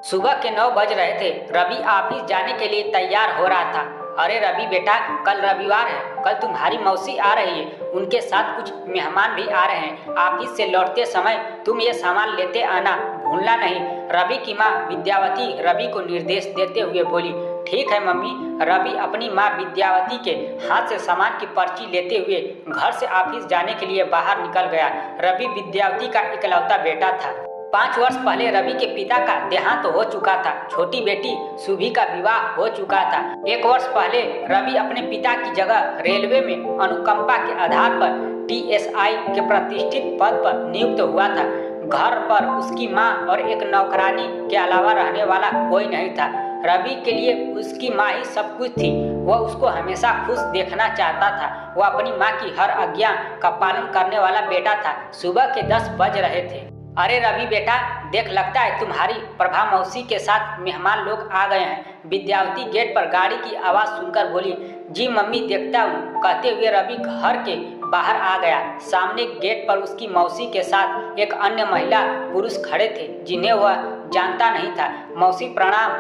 सुबह के 9 बज रहे थे। रवि ऑफिस जाने के लिए तैयार हो रहा था। अरे रवि बेटा, कल रविवार है, कल तुम्हारी मौसी आ रही है, उनके साथ कुछ मेहमान भी आ रहे हैं। ऑफिस से लौटते समय तुम ये सामान लेते आना, भूलना नहीं। रवि की माँ विद्यावती रवि को निर्देश देते हुए बोली। ठीक है मम्मी। रवि अपनी माँ विद्यावती के हाथ से सामान की पर्ची लेते हुए घर से ऑफिस जाने के लिए बाहर निकल गया। रवि विद्यावती का इकलौता बेटा था। 5 वर्ष पहले रवि के पिता का देहांत हो चुका था। छोटी बेटी सुभी का विवाह हो चुका था। 1 वर्ष पहले रवि अपने पिता की जगह रेलवे में अनुकंपा के आधार पर टीएसआई के प्रतिष्ठित पद पर नियुक्त हुआ था। घर पर उसकी माँ और एक नौकरानी के अलावा रहने वाला कोई नहीं था। रवि के लिए उसकी माँ ही सब कुछ थी। वह उसको हमेशा खुश देखना चाहता था। वह अपनी माँ की हर आज्ञा का पालन करने वाला बेटा था। सुबह के 10 बज रहे थे। अरे रवि बेटा, देख, लगता है तुम्हारी प्रभा मौसी के साथ मेहमान लोग आ गए हैं। विद्यावती गेट पर गाड़ी की आवाज़ सुनकर बोली। जी मम्मी, देखता हूँ, कहते हुए रवि घर के बाहर आ गया। सामने गेट पर उसकी मौसी के साथ एक अन्य महिला पुरुष खड़े थे जिन्हें वह जानता नहीं था। मौसी प्रणाम।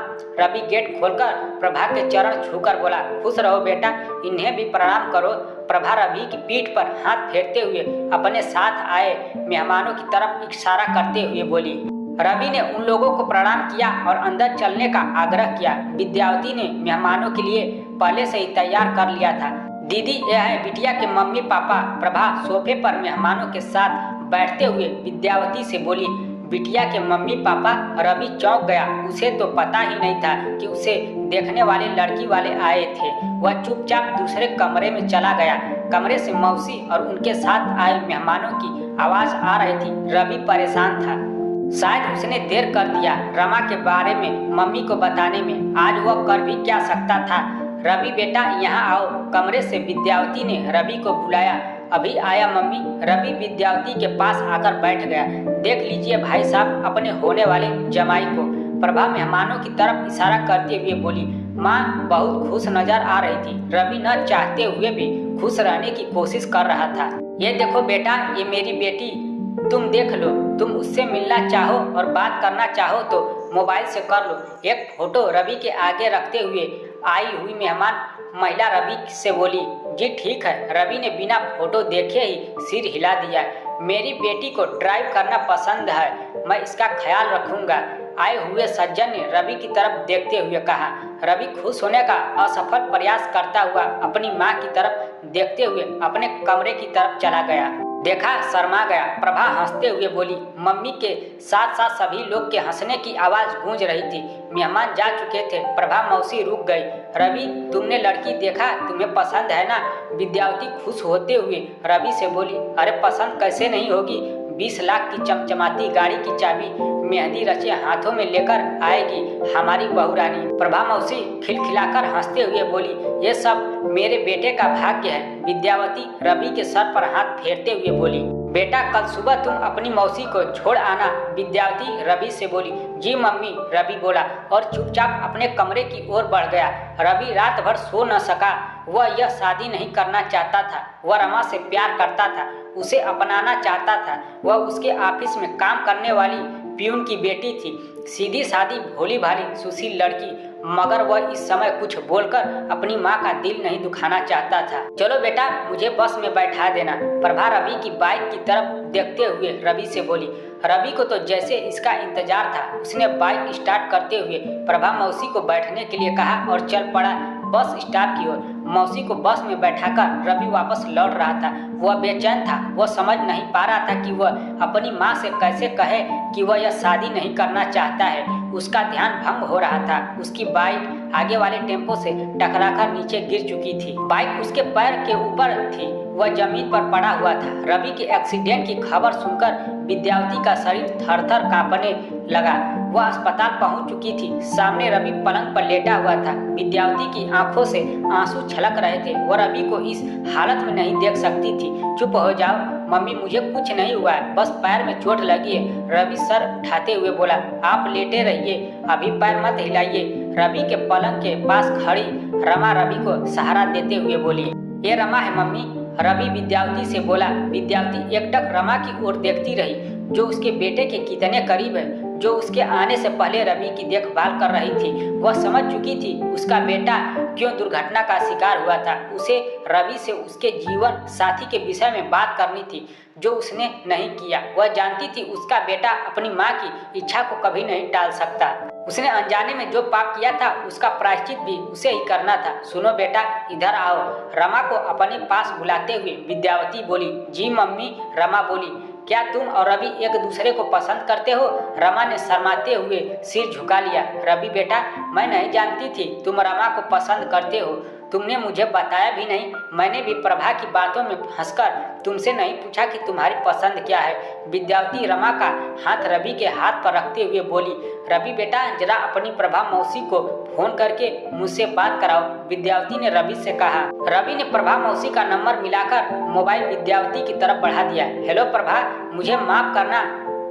रवि गेट खोलकर प्रभा के चरण छूकर बोला। खुश रहो बेटा, इन्हें भी प्रणाम करो। प्रभा रवि की पीठ पर हाथ फेरते हुए अपने साथ आए मेहमानों की तरफ इशारा करते हुए बोली। रवि ने उन लोगों को प्रणाम किया और अंदर चलने का आग्रह किया। विद्यावती ने मेहमानों के लिए पहले से ही तैयार कर लिया था। दीदी, यह है बिटिया के मम्मी पापा। प्रभा सोफे पर मेहमानों के साथ बैठते हुए विद्यावती से बोली। बिटिया के मम्मी पापा। रवि चौंक गया। उसे तो पता ही नहीं था कि उसे देखने वाले लड़की वाले आए थे। वह चुपचाप दूसरे कमरे में चला गया। कमरे से मौसी और उनके साथ आए मेहमानों की आवाज़ आ रही थी। रवि परेशान था। शायद उसने देर कर दिया रमा के बारे में मम्मी को बताने में। आज वह कर भी क्या सकता था। रवि बेटा, यहाँ आओ। कमरे से विद्यावती ने रवि को बुलाया। अभी आया मम्मी। रवि विद्यावती के पास आकर बैठ गया। देख लीजिए भाई साहब, अपने होने वाले जमाई को। प्रभा मेहमानों की तरफ इशारा करते हुए बोली। माँ बहुत खुश नजर आ रही थी। रवि न चाहते हुए भी खुश रहने की कोशिश कर रहा था। ये देखो बेटा, ये मेरी बेटी, तुम देख लो। तुम उससे मिलना चाहो और बात करना चाहो तो मोबाइल से कर लो। एक फोटो रवि के आगे रखते हुए आई हुई मेहमान महिला रवि से बोली। जी ठीक है। रवि ने बिना फोटो देखे ही सिर हिला दिया। मेरी बेटी को ड्राइव करना पसंद है, मैं इसका ख्याल रखूंगा। आए हुए सज्जन ने रवि की तरफ देखते हुए कहा। रवि खुश होने का असफल प्रयास करता हुआ अपनी माँ की तरफ देखते हुए अपने कमरे की तरफ चला गया। देखा, शर्मा गया। प्रभा हंसते हुए बोली। मम्मी के साथ साथ सभी लोग के हंसने की आवाज़ गूंज रही थी। मेहमान जा चुके थे। प्रभा मौसी रुक गई। रवि, तुमने लड़की देखा, तुम्हें पसंद है ना? विद्यावती खुश होते हुए रवि से बोली। अरे पसंद कैसे नहीं होगी। 20 लाख की चमचमाती गाड़ी की चाबी मेहंदी रचे हाथों में लेकर आएगी हमारी बहुरानी। प्रभा मौसी खिलखिलाकर हंसते हुए बोली। ये सब मेरे बेटे का भाग्य है। विद्यावती रवि के सर पर हाथ फेरते हुए बोली। बेटा, कल सुबह तुम अपनी मौसी को छोड़ आना। विद्यावती रवि से बोली। जी मम्मी, रवि बोला और चुपचाप अपने कमरे की ओर बढ़ गया। रवि रात भर सो न सका। वह यह शादी नहीं करना चाहता था। वह रमा से प्यार करता था, उसे अपनाना चाहता था। वह उसके ऑफिस में काम करने वाली प्यून की बेटी थी। सीधी सादी भोली भाली सुशील लड़की, मगर वह इस समय कुछ बोलकर अपनी माँ का दिल नहीं दुखाना चाहता था। चलो बेटा, मुझे बस में बैठा देना। प्रभा रवि की बाइक की तरफ देखते हुए रवि से बोली। रवि को तो जैसे इसका इंतजार था। उसने बाइक स्टार्ट करते हुए प्रभा मौसी को बैठने के लिए कहा और चल पड़ा बस स्टॉप की ओर। मौसी को बस में बैठाकर रवि वापस लौट रहा था। वह बेचैन था। वह समझ नहीं पा रहा था कि वह अपनी माँ से कैसे कहे कि वह यह शादी नहीं करना चाहता है। उसका ध्यान भंग हो रहा था। उसकी बाइक आगे वाले टेम्पो से टकराकर नीचे गिर चुकी थी। बाइक उसके पैर के ऊपर थी। वह जमीन पर पड़ा हुआ था। रवि के एक्सीडेंट की खबर सुनकर विद्यावती का शरीर थर-थर कांपने लगा। वह अस्पताल पहुंच चुकी थी। सामने रवि पलंग पर लेटा हुआ था। विद्यावती की आंखों से आंसू छलक रहे थे। वह रवि को इस हालत में नहीं देख सकती थी। चुप हो जाओ मम्मी, मुझे कुछ नहीं हुआ है, बस पैर में चोट लगी है। रवि सर उठाते हुए बोला। आप लेटे रहिए, अभी पैर मत हिलाइए। रवि के पलंग के पास खड़ी रमा रवि को सहारा देते हुए बोली। ये रमा है मम्मी। रवि विद्यावती से बोला। विद्यावती एकटक रमा की ओर देखती रही, जो उसके बेटे के कितने करीब है, जो उसके आने से पहले रवि की देखभाल कर रही थी। वह समझ चुकी थी उसका बेटा क्यों दुर्घटना का शिकार हुआ था। उसे रवि से उसके जीवन साथी के विषय में बात करनी थी, जो उसने नहीं किया। वह जानती थी उसका बेटा अपनी माँ की इच्छा को कभी नहीं टाल सकता। उसने अनजाने में जो पाप किया था उसका प्रायश्चित भी उसे ही करना था। सुनो बेटा, इधर आओ, रमा को अपने पास बुलाते हुए विद्यावती बोली। जी मम्मी, रमा बोली। क्या तुम और रवि एक दूसरे को पसंद करते हो? रमा ने शर्माते हुए सिर झुका लिया। रवि बेटा, मैं नहीं जानती थी तुम रमा को पसंद करते हो। तुमने मुझे बताया भी नहीं। मैंने भी प्रभा की बातों में फंसकर तुमसे नहीं पूछा कि तुम्हारी पसंद क्या है। विद्यावती रमा का हाथ रवि के हाथ पर रखते हुए बोली। रवि बेटा, जरा अपनी प्रभा मौसी को फोन करके मुझसे बात कराओ, विद्यावती ने रवि से कहा। रवि ने प्रभा मौसी का नंबर मिलाकर मोबाइल विद्यावती की तरफ बढ़ा दिया। हेलो प्रभा, मुझे माफ करना,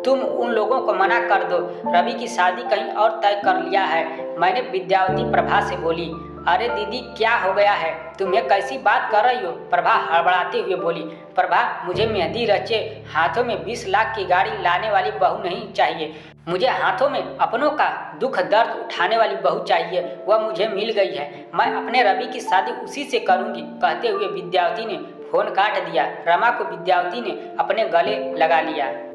तुम उन लोगों को मना कर दो। रवि की शादी कहीं और तय कर लिया है, मैंने विद्यावती प्रभा से बोली। अरे दीदी, क्या हो गया है? तुम्हें कैसी बात कर रही हो? प्रभा हड़बड़ाते हुए बोली। प्रभा, मुझे मेहंदी रचे हाथों में 20 लाख की गाड़ी लाने वाली बहू नहीं चाहिए। मुझे हाथों में अपनों का दुख दर्द उठाने वाली बहू चाहिए। वह मुझे मिल गई है। मैं अपने रवि की शादी उसी से करूंगी। कहते हुए विद्यावती ने फोन काट दिया। रमा को विद्यावती ने अपने गले लगा लिया।